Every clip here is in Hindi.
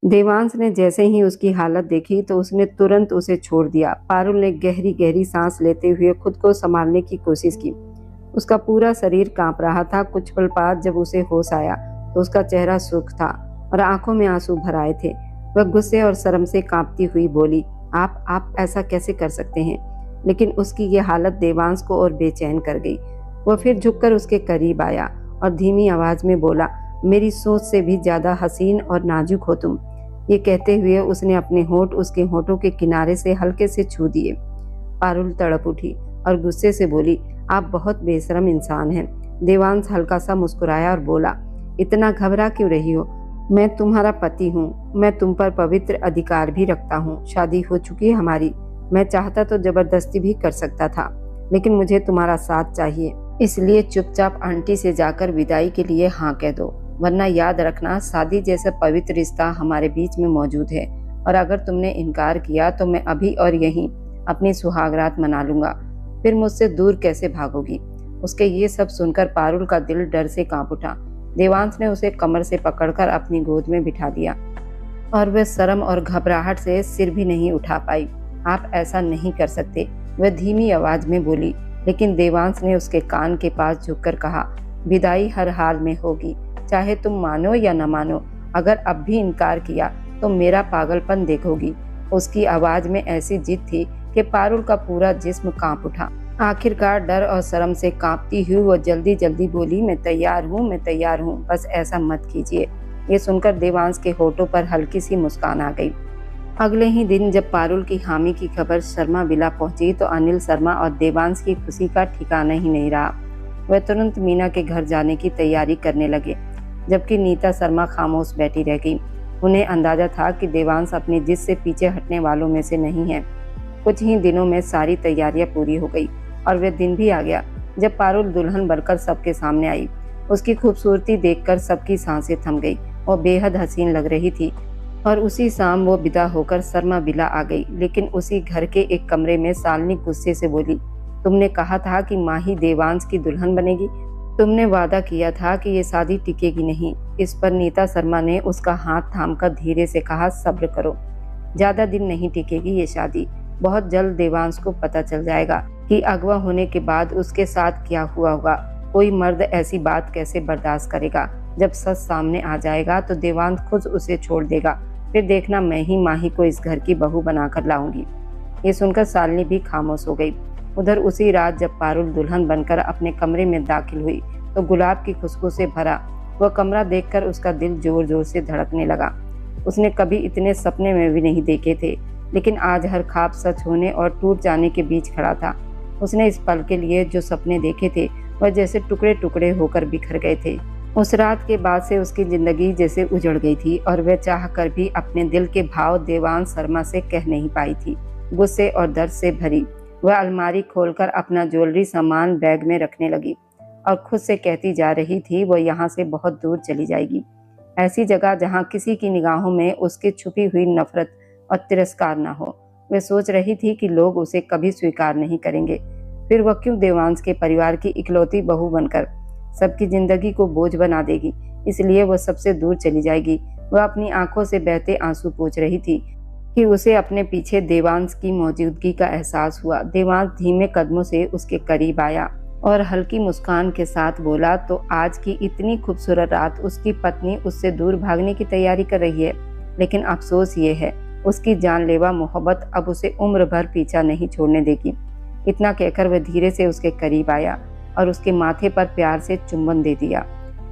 देवांश ने जैसे ही उसकी हालत देखी तो उसने तुरंत उसे छोड़ दिया। पारुल ने गहरी गहरी सांस लेते हुए खुद को संभालने की कोशिश की। उसका पूरा शरीर कांप रहा था। कुछ पल बाद जब उसे होश आया तो उसका चेहरा सुर्ख था और आंखों में आंसू भर आए थे। वह गुस्से और शर्म से कांपती हुई बोली, आप ऐसा कैसे कर सकते हैं? लेकिन उसकी ये हालत देवांश को और बेचैन कर गई। वह फिर झुककर उसके करीब आया और धीमी आवाज में बोला, मेरी सोच से भी ज्यादा हसीन और नाजुक हो तुम। ये कहते हुए उसने अपने होंठ उसके होंठों के किनारे से हल्के से छू दिए। पारुल तड़प उठी और गुस्से से बोली, आप बहुत बेशरम इंसान हैं। देवांश हल्का सा मुस्कुराया और बोला, इतना घबरा क्यों रही हो? मैं तुम्हारा पति हूँ। मैं तुम पर पवित्र अधिकार भी रखता हूँ। शादी हो चुकी है हमारी। मैं चाहता तो जबरदस्ती भी कर सकता था, लेकिन मुझे तुम्हारा साथ चाहिए। इसलिए चुपचाप आंटी से जाकर विदाई के लिए हाँ कह दो, वरना याद रखना शादी जैसा पवित्र रिश्ता हमारे बीच में मौजूद है, और अगर तुमने इनकार किया तो मैं अभी और यहीं अपनी सुहागरात मना लूंगा। फिर मुझसे दूर कैसे भागोगी? उसके ये सब सुनकर पारुल का दिल डर से कांप उठा। देवांश ने उसे कमर से पकड़कर अपनी गोद में बिठा दिया और वह शर्म और घबराहट से सिर भी नहीं उठा पाई। आप ऐसा नहीं कर सकते, वह धीमी आवाज में बोली। लेकिन देवांश ने उसके कान के पास झुककर कहा, विदाई हर हाल में होगी, चाहे तुम मानो या न मानो। अगर अब भी इनकार किया तो मेरा पागलपन देखोगी। उसकी आवाज में ऐसी जिद थी कि पारुल का पूरा जिस्म कांप उठा। आखिरकार डर और शर्म से कांपती हुई वो जल्दी जल्दी बोली, मैं तैयार हूँ, बस ऐसा मत कीजिए। ये सुनकर देवांश के होठों पर हल्की सी मुस्कान आ गई। अगले ही दिन जब पारुल की हामी की खबर शर्मा विला पहुंची तो अनिल शर्मा और देवांश की खुशी का ठिकाना ही नहीं रहा। वह तुरंत मीना के घर जाने की तैयारी करने लगे, जबकि नीता शर्मा खामोश बैठी रह गई। उन्हें अंदाजा था कि देवांश अपनी जिद से पीछे हटने वालों में से नहीं है। कुछ ही दिनों में सारी तैयारियां पूरी हो गई और वह दिन भी आ गया जब पारुल दुल्हन बनकर सबके सामने आई। उसकी खूबसूरती देखकर सबकी सांसें थम गई। वो बेहद हसीन लग रही थी और उसी शाम वो विदा होकर शर्मा विला आ गई। लेकिन उसी घर के एक कमरे में शालिनी गुस्से से बोली, तुमने कहा था कि माही देवांश की दुल्हन बनेगी। तुमने वादा किया था कि ये शादी टिकेगी नहीं। इस पर नीता शर्मा ने उसका हाथ थामकर धीरे से कहा, सब्र करो, ज्यादा दिन नहीं टिकेगी ये शादी। बहुत जल्द देवांश को पता चल जाएगा कि अगवा होने के बाद उसके साथ क्या हुआ होगा। कोई मर्द ऐसी बात कैसे बर्दाश्त करेगा? जब सच सामने आ जाएगा तो देवांश खुद उसे छोड़ देगा। फिर देखना, मैं ही माही को इस घर की बहू बनाकर लाऊंगी। ये सुनकर शालिनी भी खामोश हो गई। उधर उसी रात जब पारुल दुल्हन बनकर अपने कमरे में दाखिल हुई तो गुलाब की खुशबू से भरा वह कमरा देखकर उसका दिल जोर जोर से धड़कने लगा। उसने कभी इतने सपने में भी नहीं देखे थे, लेकिन आज हर ख्वाब सच होने और टूट जाने के बीच खड़ा था। उसने इस पल के लिए जो सपने देखे थे वह जैसे टुकड़े टुकड़े होकर बिखर गए थे। उस रात के बाद से उसकी जिंदगी जैसे उजड़ गई थी और वह चाहकर भी अपने दिल के भाव देवांश शर्मा से कह नहीं पाई थी। गुस्से और दर्द से भरी वह अलमारी खोलकर अपना ज्वेलरी सामान बैग में रखने लगी और खुद से कहती जा रही थी, वह यहाँ से बहुत दूर चली जाएगी, ऐसी जगह जहाँ किसी की निगाहों में उसकी छुपी हुई नफरत और तिरस्कार न हो। वह सोच रही थी कि लोग उसे कभी स्वीकार नहीं करेंगे। फिर वह क्यों देवांश के परिवार की इकलौती बहू बनकर सबकी जिंदगी को बोझ बना देगी? इसलिए वह सबसे दूर चली जाएगी। वह अपनी आंखों से बहते आंसू पोंछ रही थी कि उसे अपने पीछे देवांश की मौजूदगी का एहसास हुआ। देवांश धीमे कदमों से उसके करीब आया और हल्की मुस्कान के साथ बोला, तो आज की इतनी खूबसूरत रात उसकी पत्नी उससे दूर भागने की तैयारी कर रही है। लेकिन अफसोस ये है, उसकी जानलेवा मोहब्बत अब उसे उम्र भर पीछा नहीं छोड़ने देगी। इतना कहकर वह धीरे से उसके करीब आया और उसके माथे पर प्यार से चुंबन दे दिया।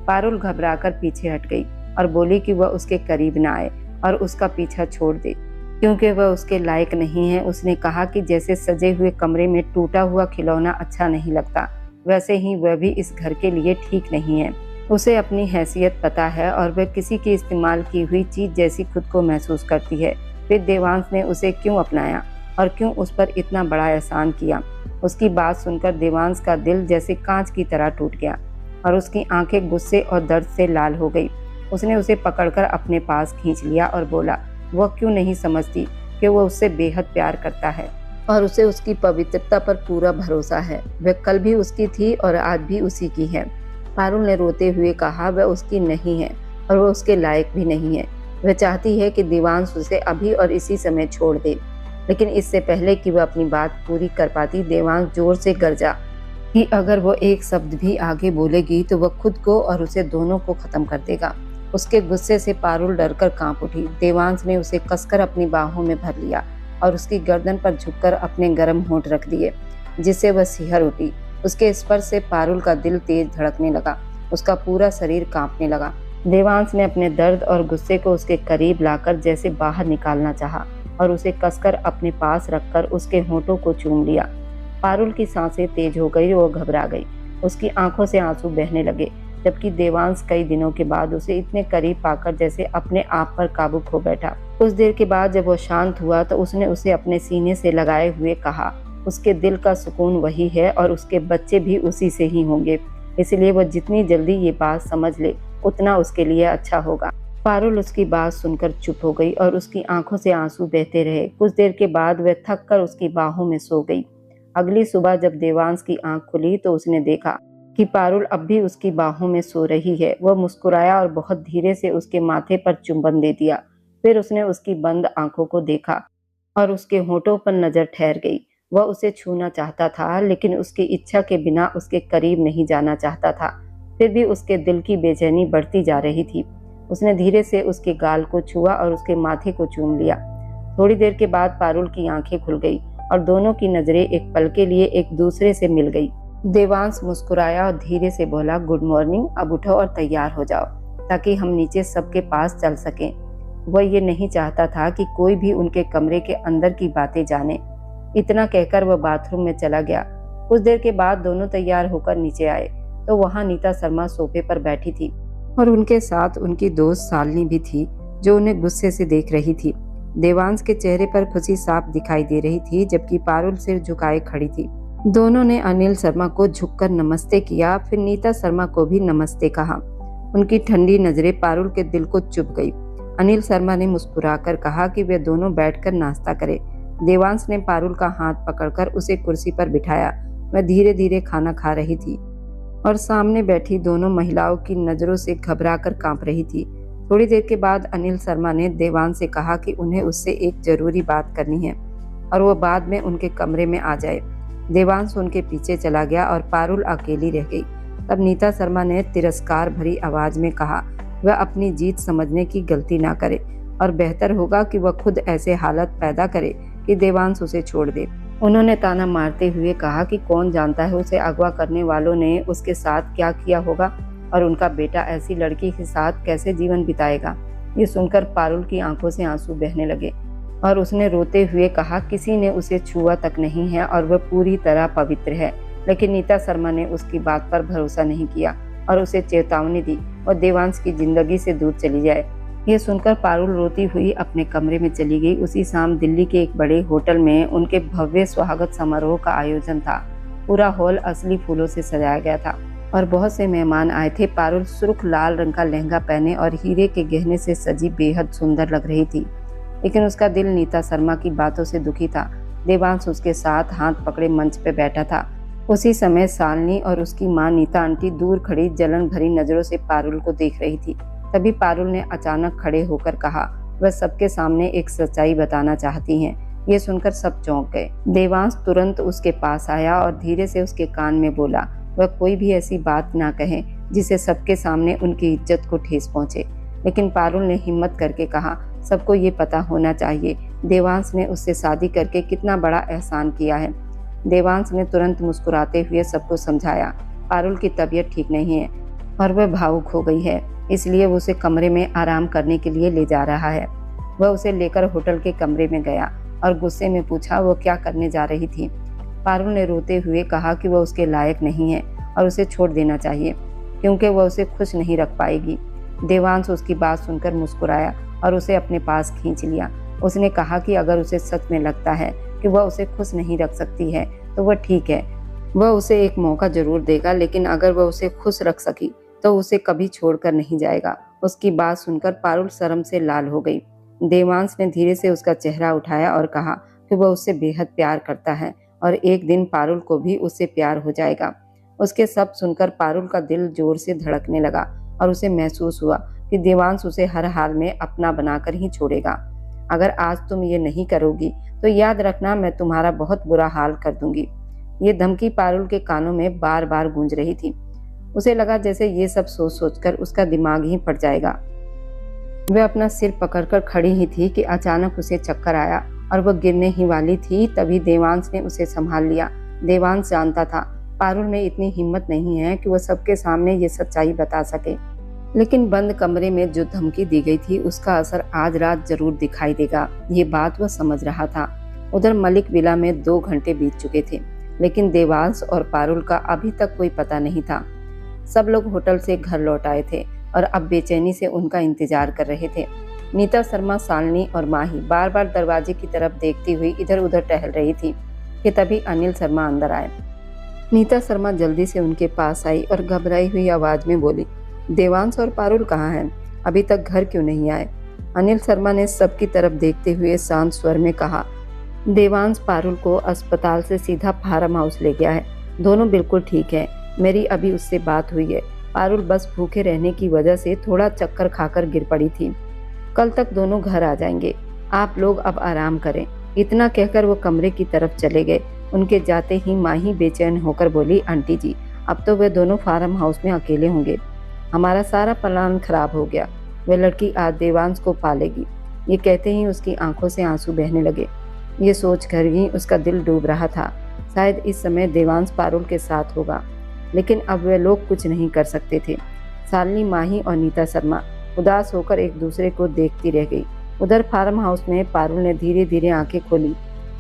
पारुल घबराकर पीछे हट गई और बोली कि वह उसके करीब न आए और उसका पीछा छोड़ दे, क्योंकि वह उसके लायक नहीं है। उसने कहा कि जैसे सजे हुए कमरे में टूटा हुआ खिलौना अच्छा नहीं लगता, वैसे ही वह भी इस घर के लिए ठीक नहीं है। उसे अपनी हैसियत पता है और वह किसी की इस्तेमाल की हुई चीज जैसी खुद को महसूस करती है। फिर देवांश ने उसे क्यों अपनाया और क्यों उस पर इतना बड़ा एहसान किया? उसकी बात सुनकर देवांश का दिल जैसे कांच की तरह टूट गया और उसकी आंखें गुस्से और दर्द से लाल हो गई। उसने उसे पकड़कर अपने पास खींच लिया और बोला, वह क्यों नहीं समझती कि वह उससे बेहद प्यार करता है और उसे उसकी पवित्रता पर पूरा भरोसा है। वह कल भी उसकी थी और आज भी उसी की है। पारुल ने रोते हुए कहा, वह उसकी नहीं है और वह उसके लायक भी नहीं है। वह चाहती है कि देवांश उसे अभी और इसी समय छोड़ दे, लेकिन इससे पहले कि वह अपनी बात पूरी कर पाती, देवांश जोर से गरजा कि अगर वो एक शब्द भी आगे बोलेगी तो वह खुद को और उसे दोनों को खत्म कर देगा। उसके गुस्से से पारुल डरकर कांप उठी। देवांश ने उसे कसकर अपनी बाहों में भर लिया और उसकी गर्दन पर झुककर अपने गर्म होंठ रख दिए, जिससे वह सिहर उठी। उसके स्पर्श से पारुल का दिल तेज धड़कने लगा, उसका पूरा शरीर कांपने लगा। देवांश ने अपने दर्द और गुस्से को उसके करीब लाकर जैसे बाहर निकालना चाहा और उसे कसकर अपने पास रखकर उसके होंठों को चूम लिया। पारुल की सांसें तेज हो गई, वो घबरा गई। उसकी आंखों से आंसू बहने लगे, जबकि देवांश कई दिनों के बाद उसे इतने करीब पाकर जैसे अपने आप पर काबू खो बैठा। कुछ देर के बाद जब वो शांत हुआ तो उसने उसे अपने सीने से लगाए हुए कहा, उसके दिल का सुकून वही है और उसके बच्चे भी उसी से ही होंगे, इसलिए वह जितनी जल्दी ये बात समझ ले उतना उसके लिए अच्छा होगा। पारुल उसकी बात सुनकर चुप हो गई और उसकी आंखों से आंसू बहते रहे। कुछ देर के बाद वह थक कर उसकी बाहों में सो गई। अगली सुबह जब देवांश की आंख खुली तो उसने देखा कि पारुल अब भी उसकी बाहों में सो रही है। वह मुस्कुराया और बहुत धीरे से उसके माथे पर चुंबन दे दिया। फिर उसने उसकी बंद आंखों को देखा और उसके होंठों पर नजर ठहर गई। वह उसे छूना चाहता था, लेकिन उसकी इच्छा के बिना उसके करीब नहीं जाना चाहता था। फिर भी उसके दिल की बेचैनी बढ़ती जा रही थी। उसने धीरे से उसके गाल को छुआ और उसके माथे को चूम लिया। थोड़ी देर के बाद पारुल की आंखें खुल गई और दोनों की नजरें एक पल के लिए एक दूसरे से मिल गई। देवांश मुस्कुराया और धीरे से बोला, गुड मॉर्निंग, अब उठो और तैयार हो जाओ ताकि हम नीचे सबके पास चल सकें। वह ये नहीं चाहता था कि कोई भी उनके कमरे के अंदर की बातें जाने। इतना कहकर वह बाथरूम में चला गया। कुछ देर के बाद दोनों तैयार होकर नीचे आए तो वहां नीता शर्मा सोफे पर बैठी थी और उनके साथ उनकी दोस्त शालिनी भी थी, जो उन्हें गुस्से से देख रही थी। देवांश के चेहरे पर खुशी साफ दिखाई दे रही थी, जबकि पारुल सिर झुकाए खड़ी थी। दोनों ने अनिल शर्मा को झुककर नमस्ते किया, फिर नीता शर्मा को भी नमस्ते कहा। उनकी ठंडी नजरें पारुल के दिल को चुभ गई। अनिल शर्मा ने मुस्कुराकर कहा कि वे दोनों बैठकर नाश्ता करें। देवांश ने पारुल का हाथ पकड़कर उसे कुर्सी पर बिठाया। वह धीरे धीरे खाना खा रही थी और सामने बैठी दोनों महिलाओं की नजरों से घबराकर कांप रही थी। थोड़ी देर के बाद अनिल शर्मा ने देवांश से कहा कि उन्हें उससे एक जरूरी बात करनी है और वो बाद में उनके कमरे में आ जाए। देवांश उनके पीछे चला गया और पारुल अकेली रह गई। तब नीता शर्मा ने तिरस्कार भरी आवाज में कहा, वह अपनी जीत समझने की गलती ना करे और बेहतर होगा कि वह खुद ऐसे हालत पैदा करे कि देवांश उसे छोड़ दे। उन्होंने ताना मारते हुए कहा कि कौन जानता है उसे अगवा करने वालों ने उसके साथ क्या किया होगा और उनका बेटा ऐसी लड़की के साथ कैसे जीवन बिताएगा। ये सुनकर पारुल की आंखों से आंसू बहने लगे और उसने रोते हुए कहा, किसी ने उसे छुआ तक नहीं है और वह पूरी तरह पवित्र है। लेकिन नीता शर्मा ने उसकी बात पर भरोसा नहीं किया और उसे चेतावनी दी और देवांश की जिंदगी से दूर चली जाए। ये सुनकर पारुल रोती हुई अपने कमरे में चली गई। उसी शाम दिल्ली के एक बड़े होटल में उनके भव्य स्वागत समारोह का आयोजन था। पूरा हॉल असली फूलों से सजाया गया था और बहुत से मेहमान आए थे। पारुल सुर्ख लाल रंग का लहंगा पहने और हीरे के गहने से सजी बेहद सुंदर लग रही थी, लेकिन उसका दिल नीता शर्मा की बातों से दुखी था। देवांश उसके साथ हाथ पकड़े मंच पे बैठा था। उसी समय शालिनी और उसकी माँ नीता आंटी दूर खड़ी जलन भरी नजरों से पारुल को देख रही थी। तभी पारुल ने अचानक खड़े होकर कहा, वह सबके सामने एक सच्चाई बताना चाहती हैं। ये सुनकर सब चौंक गए। देवांश तुरंत उसके पास आया और धीरे से उसके कान में बोला, वह कोई भी ऐसी बात ना कहे जिसे सबके सामने उनकी इज्जत को ठेस पहुंचे। लेकिन पारुल ने हिम्मत करके कहा, सबको ये पता होना चाहिए देवांश ने उससे शादी करके कितना बड़ा एहसान किया है। देवांश ने तुरंत मुस्कुराते हुए सबको समझाया, पारुल की तबीयत ठीक नहीं है और वह भावुक हो गई है, इसलिए वो उसे कमरे में आराम करने के लिए ले जा रहा है। वह उसे लेकर होटल के कमरे में गया और गुस्से में पूछा, वो क्या करने जा रही थी। पारुल ने रोते हुए कहा कि वह उसके लायक नहीं है और उसे छोड़ देना चाहिए क्योंकि वह उसे खुश नहीं रख पाएगी। देवांश उसकी बात सुनकर मुस्कुराया और उसे अपने पास खींच लिया। उसने कहा कि अगर उसे सच में लगता है कि वह उसे खुश नहीं रख सकती है तो वह ठीक है, वह उसे एक मौका जरूर देगा, लेकिन अगर वह उसे खुश रख सकी तो उसे कभी छोड़कर नहीं जाएगा। उसकी बात सुनकर पारुल शर्म से लाल हो गई। देवांश ने धीरे से उसका चेहरा उठाया और कहा कि वह उससे बेहद प्यार करता है और एक दिन पारुल को भी उससे प्यार हो जाएगा। उसके शब्द सुनकर पारुल का दिल जोर से धड़कने लगा और उसे महसूस हुआ कि देवांश उसे हर हाल में अपना बनाकर ही छोड़ेगा। अगर आज तुम ये नहीं करोगी तो याद रखना मैं तुम्हारा बहुत बुरा हाल कर दूंगी। ये धमकी पारुल के कानों में बार बार गूंज रही थी। उसे लगा जैसे ये सब सोच सोचकर उसका दिमाग ही फट जाएगा। वह अपना सिर पकड़कर खड़ी ही थी कि अचानक उसे चक्कर आया और वह गिरने ही वाली थी। तभी देवांश ने उसे संभाल लिया। देवांश जानता था पारुल में इतनी हिम्मत नहीं है कि वह सबके सामने ये सच्चाई बता सके, लेकिन बंद कमरे में जो धमकी दी गई थी उसका असर आज रात जरूर दिखाई देगा, ये बात वह समझ रहा था। उधर मलिक विला में 2 घंटे बीत चुके थे, लेकिन देवांश और पारुल का अभी तक कोई पता नहीं था। सब लोग होटल से घर लौट आए थे और अब बेचैनी से उनका इंतजार कर रहे थे। नीता शर्मा, शालिनी और माही बार बार दरवाजे की तरफ देखती हुई इधर उधर टहल रही थी कि तभी अनिल शर्मा अंदर आए। नीता शर्मा जल्दी से उनके पास आई और घबराई हुई आवाज में बोली, देवांश और पारुल कहाँ हैं? अभी तक घर क्यों नहीं आए? अनिल शर्मा ने सबकी तरफ देखते हुए शांत स्वर में कहा, देवांश पारुल को अस्पताल से सीधा फार्म हाउस ले गया है। दोनों बिल्कुल ठीक है। मेरी अभी उससे बात हुई है। पारुल बस भूखे रहने की वजह से थोड़ा चक्कर खाकर गिर पड़ी थी। कल तक दोनों घर आ जाएंगे। आप लोग अब आराम करें। इतना कहकर वो कमरे की तरफ चले गए। उनके जाते ही माही बेचैन होकर बोली, आंटी जी, अब तो वे दोनों फार्म हाउस में अकेले होंगे। हमारा सारा प्लान खराब हो गया। वह लड़की आज देवांश को पालेगी। ये कहते ही उसकी आंखों से आंसू बहने लगे। ये सोचकर ही उसका दिल डूब रहा था। शायद इस समय देवांश पारुल के साथ होगा, लेकिन अब वे लोग कुछ नहीं कर सकते थे। शालिनी, माही और नीता शर्मा उदास होकर एक दूसरे को देखती रह गई। उधर फार्म हाउस में पारुल ने धीरे धीरे आंखें खोली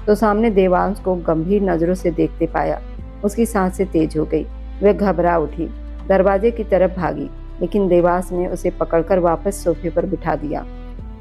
तो सामने देवांश को गंभीर नजरों से देखते पाया। उसकी सांसें तेज हो गई। वह घबरा उठी, दरवाजे की तरफ भागी, लेकिन देवांश ने उसे पकड़कर वापस सोफे पर बिठा दिया।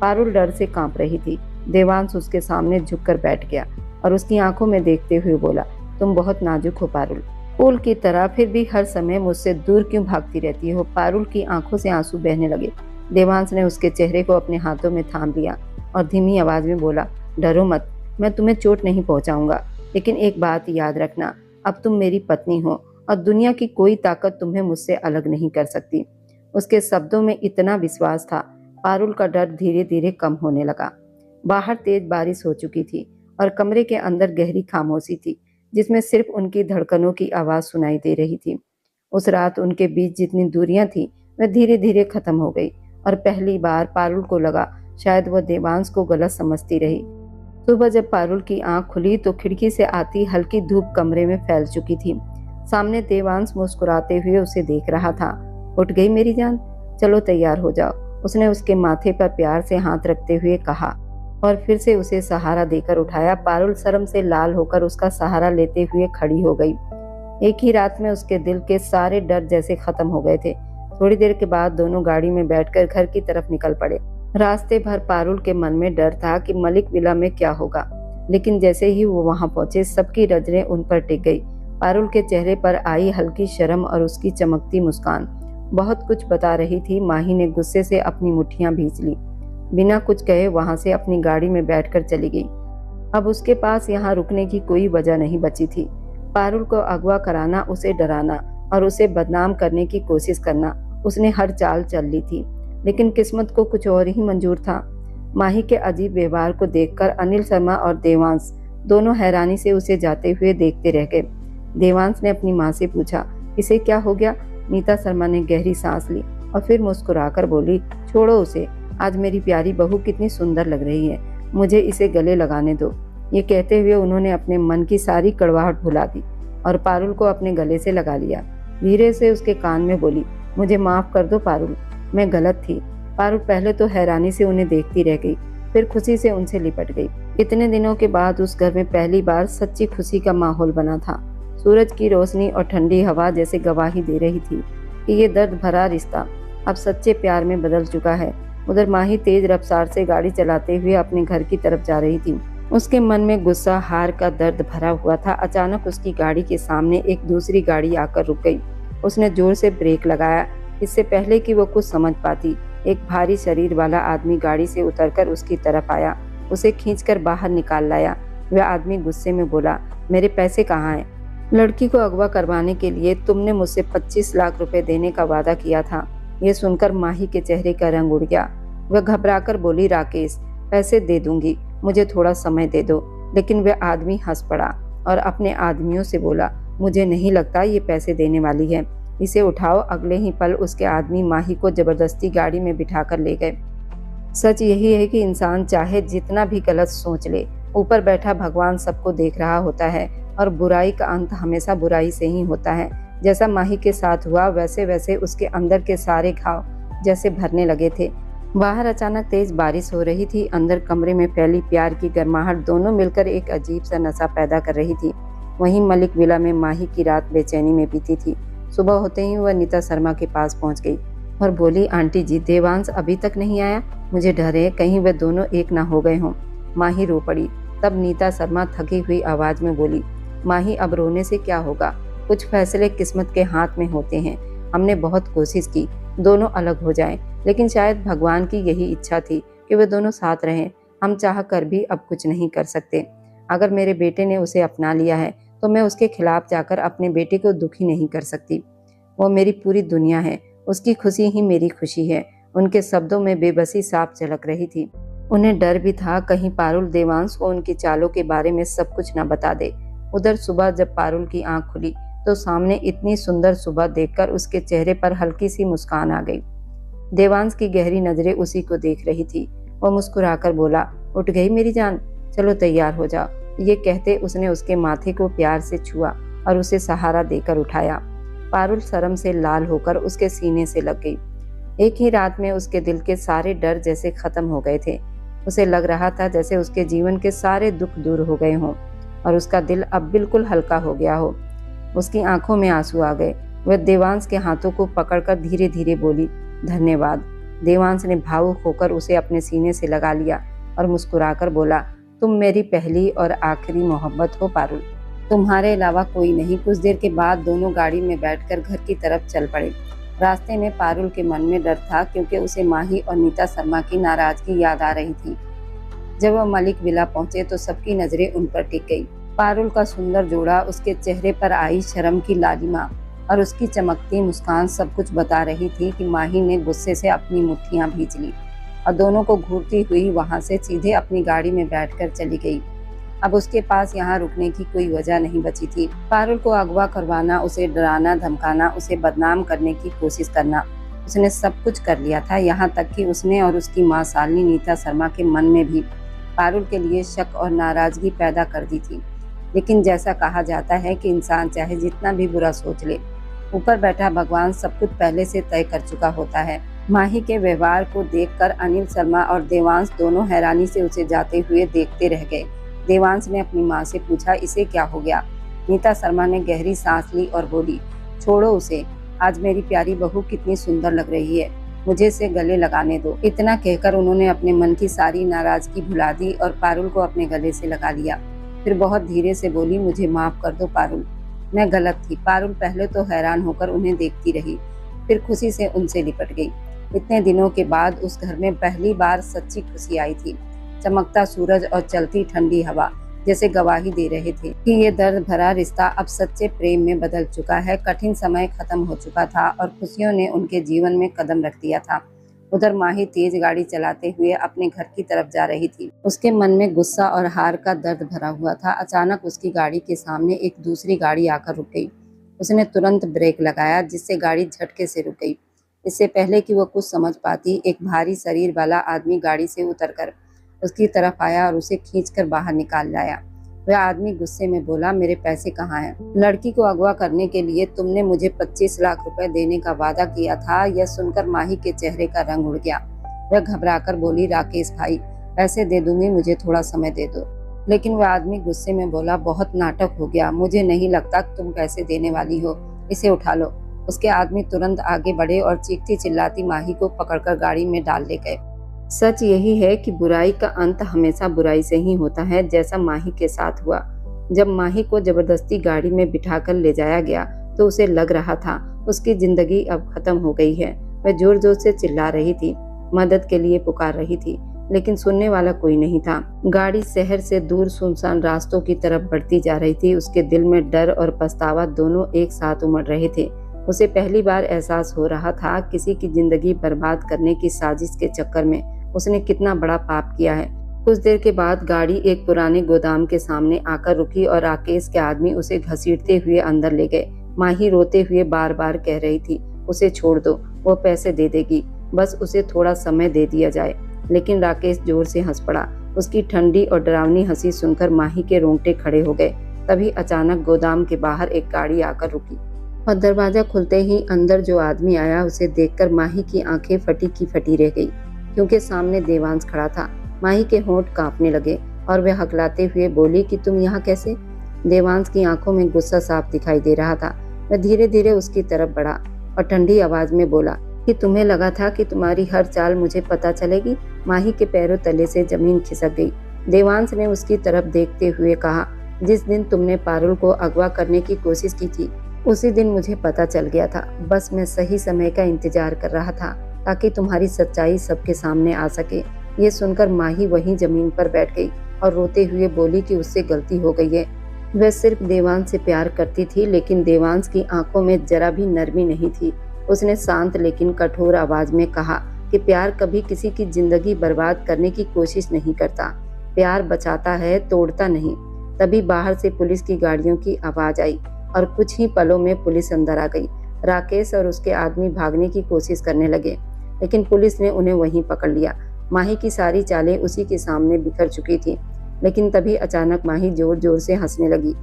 पारुल डर से कांप रही थी। देवांश उसके सामने झुककर बैठ गया और उसकी आंखों में देखते हुए बोला, तुम बहुत नाजुक हो पारुल, फूल की तरह, फिर भी हर समय मुझसे दूर क्यों भागती रहती हो? पारुल की आंखों से आंसू बहने लगे। देवांश ने उसके चेहरे को अपने हाथों में थाम लिया और धीमी आवाज में बोला, डरो मत, मैं तुम्हें चोट नहीं पहुंचाऊंगा, लेकिन एक बात याद रखना, अब तुम मेरी पत्नी हो और दुनिया की कोई ताकत तुम्हें मुझसे अलग नहीं कर सकती। उसके शब्दों में इतना विश्वास था। पारुल का डर धीरे धीरे कम होने लगा। बाहर तेज बारिश हो चुकी थी और कमरे के अंदर गहरी खामोशी थी, जिसमें सिर्फ उनकी धड़कनों की आवाज सुनाई दे रही थी। उस रात उनके बीच जितनी दूरियां थी वह धीरे धीरे खत्म हो गई और पहली बार पारुल को लगा शायद वह देवांश को गलत समझती रही। सुबह जब पारुल की आंख खुली तो खिड़की से आती हल्की धूप कमरे में फैल चुकी थी। सामने देवांश मुस्कुराते हुए उसे देख रहा था। उठ गई मेरी जान, चलो तैयार हो जाओ, उसने उसके माथे पर प्यार से हाथ रखते हुए कहा और फिर से उसे सहारा देकर उठाया। पारुल शर्म से लाल होकर उसका सहारा लेते हुए खड़ी हो गई। एक ही रात में उसके दिल के सारे डर जैसे खत्म हो गए थे। थोड़ी देर के बाद दोनों गाड़ी में बैठकर घर की तरफ निकल पड़े। रास्ते भर पारुल के मन में डर था कि मलिक विला में क्या होगा, लेकिन जैसे ही वो वहां पहुंचे सबकी नजरें उन पर टिक गई। पारुल के चेहरे पर आई हल्की शर्म और उसकी चमकती मुस्कान बहुत कुछ बता रही थी। माही ने गुस्से से अपनी मुट्ठियां भींच ली। बिना कुछ कहे वहां से अपनी गाड़ी में बैठकर चली गई। अब उसके पास यहाँ रुकने की कोई वजह नहीं बची थी। पारुल को अगवा कराना, उसे डराना और उसे बदनाम करने की कोशिश करना, उसने हर चाल चल ली थी, लेकिन किस्मत को कुछ और ही मंजूर था। माही के अजीब व्यवहार को देखकर अनिल शर्मा और देवांश दोनों हैरानी से उसे जाते हुए देखते रह गए। देवांश ने अपनी माँ से पूछा, इसे क्या हो गया? नीता शर्मा ने गहरी सांस ली और फिर मुस्कुराकर बोली, छोड़ो उसे, आज मेरी प्यारी बहू कितनी सुंदर लग रही है, मुझे इसे गले लगाने दो। ये कहते हुए उन्होंने अपने मन की सारी कड़वाहट भुला दी और पारुल को अपने गले से लगा लिया। धीरे से उसके कान में बोली, मुझे माफ कर दो पारुल, मैं गलत थी। पारुल पहले तो हैरानी से उन्हें देखती रह गई, फिर खुशी से उनसे लिपट गई। इतने दिनों के बाद उस घर में पहली बार सच्ची खुशी का माहौल बना था। सूरज की रोशनी और ठंडी हवा जैसे गवाही दे रही थी कि ये दर्द भरा रिश्ता अब सच्चे प्यार में बदल चुका है। उधर माही तेज रफ्तार से गाड़ी चलाते हुए अपने घर की तरफ जा रही थी। उसके मन में गुस्सा, हार का दर्द भरा हुआ था। अचानक उसकी गाड़ी के सामने एक दूसरी गाड़ी आकर रुक गई। उसने जोर से ब्रेक लगाया। इससे पहले कि वो कुछ समझ पाती, एक भारी शरीर वाला आदमी गाड़ी से उतरकर उसकी तरफ आया, उसे खींचकर बाहर निकाल लाया। वह आदमी गुस्से में बोला, मेरे पैसे कहाँ हैं? लड़की को अगवा करवाने के लिए तुमने मुझसे 25 लाख रुपए देने का वादा किया था। ये सुनकर माही के चेहरे का रंग उड़ गया। वह घबराकर बोली, राकेश, पैसे दे दूंगी, मुझे थोड़ा समय दे दो। लेकिन वह आदमी हंस पड़ा और अपने आदमियों से बोला, मुझे नहीं लगता ये पैसे देने वाली है, इसे उठाओ। अगले ही पल उसके आदमी माही को जबरदस्ती गाड़ी में बिठाकर ले गए। सच यही है कि इंसान चाहे जितना भी गलत सोच ले, ऊपर बैठा भगवान सबको देख रहा होता है और बुराई का अंत हमेशा बुराई से ही होता है। जैसा माही के साथ हुआ वैसे वैसे उसके अंदर के सारे घाव जैसे भरने लगे थे। बाहर अचानक तेज बारिश हो रही थी, अंदर कमरे में फैली प्यार की गर्माहट दोनों मिलकर एक अजीब सा नशा पैदा कर रही थी। वहीं मलिक विला में माही की रात बेचैनी में बीती थी। सुबह होते ही वह नीता शर्मा के पास पहुंच गई और बोली, आंटी जी, देवांश अभी तक नहीं आया, मुझे डर है कहीं वे दोनों एक ना हो गए हों। माही रो पड़ी। तब नीता शर्मा थकी हुई आवाज में बोली, माही, अब रोने से क्या होगा, कुछ फैसले किस्मत के हाथ में होते हैं। हमने बहुत कोशिश की दोनों अलग हो जाएं, लेकिन शायद भगवान की यही इच्छा थी कि वे दोनों साथ रहें। हम चाह कर भी अब कुछ नहीं कर सकते। अगर मेरे बेटे ने उसे अपना लिया है तो मैं उसके खिलाफ जाकर अपने बेटे को दुखी नहीं कर सकती। वो मेरी पूरी दुनिया है, उसकी खुशी ही मेरी खुशी है। उनके शब्दों में बेबसी साफ झलक रही थी। उन्हें डर भी था कहीं पारुल देवांश को उनकी चालों के बारे में सब कुछ न बता दे। उधर सुबह जब पारुल की आंख खुली तो सामने इतनी सुंदर सुबह देखकर उसके चेहरे पर हल्की सी मुस्कान आ गई। देवांश की गहरी नजरें उसी को देख रही थी। वो मुस्कुराकर बोला, उठ गई मेरी जान, चलो तैयार हो जाओ। ये कहते उसने उसके माथे को प्यार से छुआ और उसे सहारा देकर उठाया। पारुल शर्म से लाल होकर उसके सीने से लग गई। एक ही रात में उसके दिल के सारे डर जैसे खत्म हो गए थे। उसे लग रहा था जैसे उसके जीवन के सारे दुख दूर हो गए हों और उसका दिल अब बिल्कुल हल्का हो गया हो। उसकी आंखों में आंसू आ गए। वह देवांश के हाथों को पकड़कर धीरे धीरे बोली, धन्यवाद। देवांश ने भावुक होकर उसे अपने सीने से लगा लिया और मुस्कुराकर बोला, तुम मेरी पहली और आखिरी मोहब्बत हो पारुल, तुम्हारे अलावा कोई नहीं। कुछ देर के बाद दोनों गाड़ी में बैठकर घर की तरफ चल पड़े। रास्ते में पारुल के मन में डर था क्योंकि उसे माही और नीता शर्मा की नाराजगी याद आ रही थी। जब वह मलिक विला पहुंचे तो सबकी नजरें उन पर टिक गई। पारुल का सुंदर जोड़ा, उसके चेहरे पर आई शर्म की लालिमा और उसकी चमकती मुस्कान सब कुछ बता रही थी कि माही ने गुस्से से अपनी मुट्ठियां भींच ली और दोनों को घूरती हुई वहां से सीधे अपनी गाड़ी में बैठकर चली गई। अब उसके पास यहाँ रुकने की कोई वजह नहीं बची थी। पारुल को अगवा करवाना, उसे डराना धमकाना, उसे बदनाम करने की कोशिश करना, उसने सब कुछ कर लिया था। यहाँ तक कि उसने और उसकी माँ शालिनी नीता शर्मा के मन में भी पारुल के लिए शक और नाराजगी पैदा कर दी थी। लेकिन जैसा कहा जाता है कि इंसान चाहे जितना भी बुरा सोच ले, ऊपर बैठा भगवान सब कुछ पहले से तय कर चुका होता है। माही के व्यवहार को देखकर अनिल शर्मा और देवांश दोनों हैरानी से उसे जाते हुए देखते रह गए। देवांश ने अपनी माँ से पूछा, इसे क्या हो गया? नीता शर्मा ने गहरी सांस ली और बोली, छोड़ो उसे, आज मेरी प्यारी बहू कितनी सुंदर लग रही है, मुझे इसे गले लगाने दो। इतना कहकर उन्होंने अपने मन की सारी नाराजगी भुला दी और पारुल को अपने गले से लगा लिया। फिर बहुत धीरे से बोली, मुझे माफ कर दो पारुल, मैं गलत थी। पारुल पहले तो हैरान होकर उन्हें देखती रही, फिर खुशी से उनसे लिपट गई। इतने दिनों के बाद उस घर में पहली बार सच्ची खुशी आई थी। चमकता सूरज और चलती ठंडी हवा जैसे गवाही दे रहे थे कि ये दर्द भरा रिश्ता अब सच्चे प्रेम में बदल चुका है। कठिन समय खत्म हो चुका था और खुशियों ने उनके जीवन में कदम रख दिया था। उधर माही तेज गाड़ी चलाते हुए अपने घर की तरफ जा रही थी। उसके मन में गुस्सा और हार का दर्द भरा हुआ था। अचानक उसकी गाड़ी के सामने एक दूसरी गाड़ी आकर रुक गई। उसने तुरंत ब्रेक लगाया, जिससे गाड़ी झटके से रुक गई। इससे पहले कि वो कुछ समझ पाती, एक भारी शरीर वाला आदमी गाड़ी से उतरकर उसकी तरफ आया और उसे खींचकर बाहर निकाल लाया। वह आदमी गुस्से में बोला, मेरे पैसे कहाँ हैं? लड़की को अगवा करने के लिए तुमने मुझे 25 लाख रुपए देने का वादा किया था। यह सुनकर माही के चेहरे का रंग उड़ गया। वह घबराकर बोली, राकेश भाई, पैसे दे दूंगी, मुझे थोड़ा समय दे दो। लेकिन वह आदमी गुस्से में बोला, बहुत नाटक हो गया, मुझे नहीं लगता तुम पैसे देने वाली हो, इसे उठा लो। उसके आदमी तुरंत आगे बढ़े और चीखती चिल्लाती माही को पकड़कर गाड़ी में डाल ले गए। सच यही है कि बुराई का अंत हमेशा बुराई से ही होता है, जैसा माही के साथ हुआ। जब माही को जबरदस्ती गाड़ी में बिठाकर ले जाया गया तो उसे लग रहा था उसकी जिंदगी अब खत्म हो गई है। वह जोर जोर से चिल्ला रही थी, मदद के लिए पुकार रही थी, लेकिन सुनने वाला कोई नहीं था। गाड़ी शहर से दूर सुनसान रास्तों की तरफ बढ़ती जा रही थी। उसके दिल में डर और पछतावा दोनों एक साथ उमड़ रहे थे। उसे पहली बार एहसास हो रहा था किसी की जिंदगी बर्बाद करने की साजिश के चक्कर में उसने कितना बड़ा पाप किया है। कुछ देर के बाद गाड़ी एक पुराने गोदाम के सामने आकर रुकी और राकेश के आदमी उसे घसीटते हुए अंदर ले गए। माही रोते हुए बार बार कह रही थी, उसे छोड़ दो, वो पैसे दे देगी, बस उसे थोड़ा समय दे दिया जाए। लेकिन राकेश जोर से हंस पड़ा। उसकी ठंडी और डरावनी हंसी सुनकर माही के रोंगटे खड़े हो गए। तभी अचानक गोदाम के बाहर एक गाड़ी आकर रुकी और दरवाजा खुलते ही अंदर जो आदमी आया उसे देखकर माही की आंखें फटी की फटी रह गई, क्योंकि सामने देवांश खड़ा था। माही के होंठ कांपने लगे और वह हकलाते हुए बोली कि तुम यहाँ कैसे? देवांश की आंखों में गुस्सा साफ दिखाई दे रहा था। वह धीरे धीरे उसकी तरफ बढ़ा और ठंडी आवाज में बोला कि तुम्हें लगा था कि तुम्हारी हर चाल मुझे पता चलेगी? माही के पैरों तले से जमीन खिसक गई। देवांश ने उसकी तरफ देखते हुए कहा, जिस दिन तुमने पारुल को अगवा करने की कोशिश की थी उसी दिन मुझे पता चल गया था। बस मैं सही समय का इंतजार कर रहा था ताकि तुम्हारी सच्चाई सबके सामने आ सके। ये सुनकर माही वहीं जमीन पर बैठ गई और रोते हुए बोली कि उससे गलती हो गई है। वह सिर्फ देवांश से प्यार करती थी, लेकिन देवांश की आंखों में जरा भी नरमी नहीं थी। उसने शांत लेकिन कठोर आवाज में कहा कि प्यार कभी किसी की जिंदगी बर्बाद करने की कोशिश नहीं करता। प्यार बचाता है, तोड़ता नहीं। तभी बाहर से पुलिस की गाड़ियों की आवाज आई और कुछ ही पलों में पुलिस अंदर आ गई। राकेश और उसके आदमी भागने की कोशिश करने लगे, लेकिन पुलिस ने उन्हें वहीं पकड़ लिया। माही की सारी चालें उसी के सामने बिखर चुकी थी। लेकिन तभी अचानक माही जोर जोर से हंसने लगी।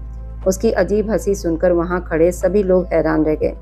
उसकी अजीब हंसी सुनकर वहां खड़े सभी लोग हैरान रह गए।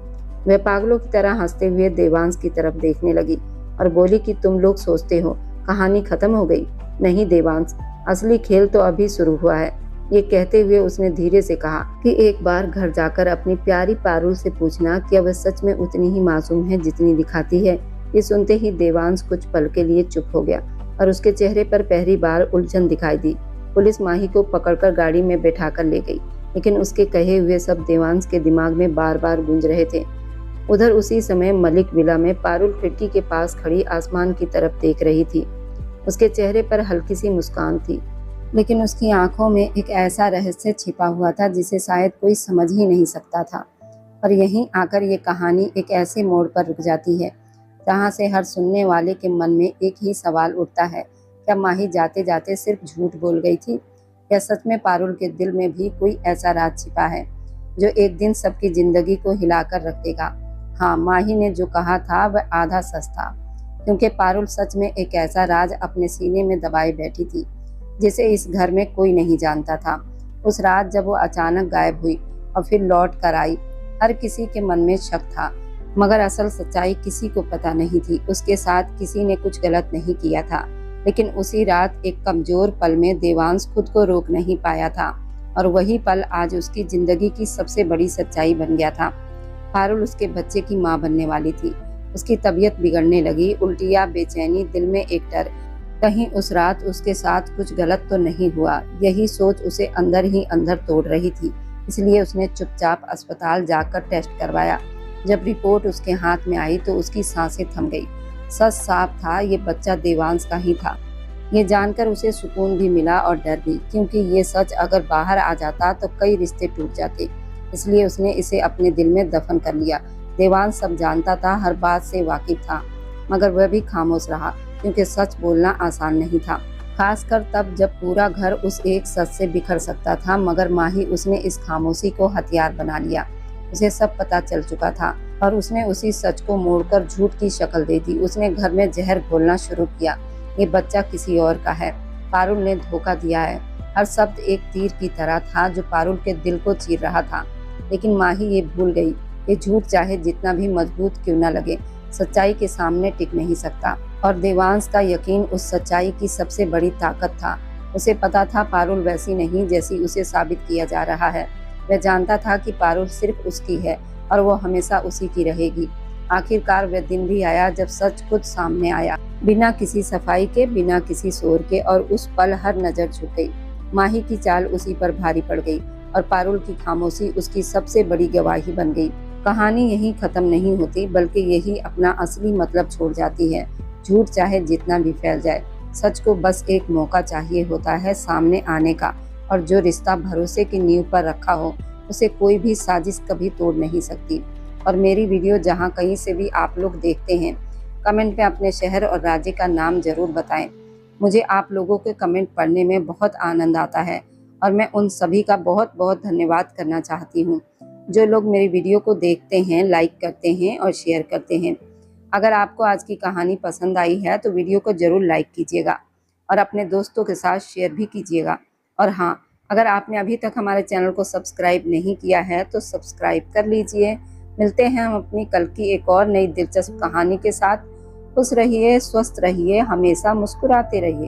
वह पागलों की तरह हंसते हुए देवांश की तरफ देखने लगी और बोली कि तुम लोग सोचते हो कहानी खत्म हो गई। नहीं देवांश, असली खेल तो अभी शुरू हुआ है। ये कहते हुए उसने धीरे से कहा कि एक बार घर जाकर अपनी प्यारी पारुल से पूछना कि वह सच में उतनी ही मासूम है जितनी दिखाती है। ये सुनते ही देवांश कुछ पल के लिए चुप हो गया और उसके चेहरे पर पहली बार उलझन दिखाई दी। पुलिस माही को पकड़कर गाड़ी में बैठाकर ले गई, लेकिन उसके कहे हुए सब देवांश के दिमाग में बार बार गूंज रहे थे। उधर उसी समय मलिक विला में पारुल खिड़की के पास खड़ी आसमान की तरफ देख रही थी। उसके चेहरे पर हल्की सी मुस्कान थी, लेकिन उसकी आंखों में एक ऐसा रहस्य छिपा हुआ था जिसे शायद कोई समझ ही नहीं सकता था। और यहीं आकर ये कहानी एक ऐसे मोड़ पर रुक जाती है जहाँ से हर सुनने वाले के मन में एक ही सवाल उठता है, क्या माही जाते जाते सिर्फ झूठ बोल गई थी, या सच में पारुल के दिल में भी कोई ऐसा राज छिपा है जो एक दिन सबकी जिंदगी को हिलाकर रख देगा? हाँ, माही ने जो कहा था वह आधा सच था, क्योंकि पारुल सच में एक ऐसा राज अपने सीने में दबाए बैठी थी जिसे इस घर में कोई नहीं जानता था। उस रात जब वो अचानक गायब हुई और फिर लौट कर आई, हर किसी के मन में शक था, मगर असल सच्चाई किसी को पता नहीं थी। उसके साथ किसी ने कुछ गलत नहीं किया था, लेकिन उसी रात एक कमजोर पल में देवांश खुद को रोक नहीं पाया था और वही पल आज उसकी जिंदगी की सबसे बड़ी सच्चाई बन गया था। पारुल उसके बच्चे की माँ बनने वाली थी। उसकी तबीयत बिगड़ने लगी, उल्टियाँ, बेचैनी, दिल में एक डर, कहीं उस रात उसके साथ कुछ गलत तो नहीं हुआ। यही सोच उसे अंदर ही अंदर तोड़ रही थी। इसलिए उसने चुपचाप अस्पताल जाकर टेस्ट करवाया। जब रिपोर्ट उसके हाथ में आई तो उसकी सांसें थम गई। सच साफ था, ये बच्चा देवांश का ही था। ये जानकर उसे सुकून भी मिला और डर भी, क्योंकि ये सच अगर बाहर आ जाता तो कई रिश्ते टूट जाते। इसलिए उसने इसे अपने दिल में दफन कर लिया। देवांश सब जानता था, हर बात से वाकिफ था, मगर वह भी खामोश रहा, क्योंकि सच बोलना आसान नहीं था, खासकर तब जब पूरा घर उस एक सच से बिखर सकता था। मगर माही, उसने इस खामोशी को हथियार बना लिया। उसे सब पता चल चुका था और उसने उसी सच को मोड़कर झूठ की शक्ल दे दी। उसने घर में जहर घोलना शुरू किया। ये बच्चा किसी और का है, पारुल ने धोखा दिया है। हर शब्द एक तीर की तरह था जो पारुल के दिल को चीर रहा था। लेकिन माही ये भूल गई, ये झूठ चाहे जितना भी मजबूत क्यों न लगे, सच्चाई के सामने टिक नहीं सकता। और देवांश का यकीन उस सच्चाई की सबसे बड़ी ताकत था। उसे पता था पारुल वैसी नहीं जैसी उसे साबित किया जा रहा है। वह जानता था कि पारुल सिर्फ उसकी है और वो हमेशा उसी की रहेगी। आखिरकार वह दिन भी आया जब सच खुद सामने आया, बिना किसी सफाई के, बिना किसी शोर के, और उस पल हर नजर झुक गई। माही की चाल उसी पर भारी पड़ गई और पारुल की खामोशी उसकी सबसे बड़ी गवाही बन गई। कहानी यही खत्म नहीं होती, बल्कि यही अपना असली मतलब छोड़ जाती है। झूठ चाहे जितना भी फैल जाए, सच को बस एक मौका चाहिए होता है सामने आने का, और जो रिश्ता भरोसे की नींव पर रखा हो उसे कोई भी साजिश कभी तोड़ नहीं सकती। और मेरी वीडियो जहां कहीं से भी आप लोग देखते हैं, कमेंट में अपने शहर और राज्य का नाम ज़रूर बताएं। मुझे आप लोगों के कमेंट पढ़ने में बहुत आनंद आता है और मैं उन सभी का बहुत बहुत धन्यवाद करना चाहती हूँ जो लोग मेरी वीडियो को देखते हैं, लाइक करते हैं और शेयर करते हैं। अगर आपको आज की कहानी पसंद आई है तो वीडियो को ज़रूर लाइक कीजिएगा और अपने दोस्तों के साथ शेयर भी कीजिएगा। और हाँ, अगर आपने अभी तक हमारे चैनल को सब्सक्राइब नहीं किया है तो सब्सक्राइब कर लीजिए। मिलते हैं हम अपनी कल की एक और नई दिलचस्प कहानी के साथ। खुश रहिए, स्वस्थ रहिए, हमेशा मुस्कुराते रहिए।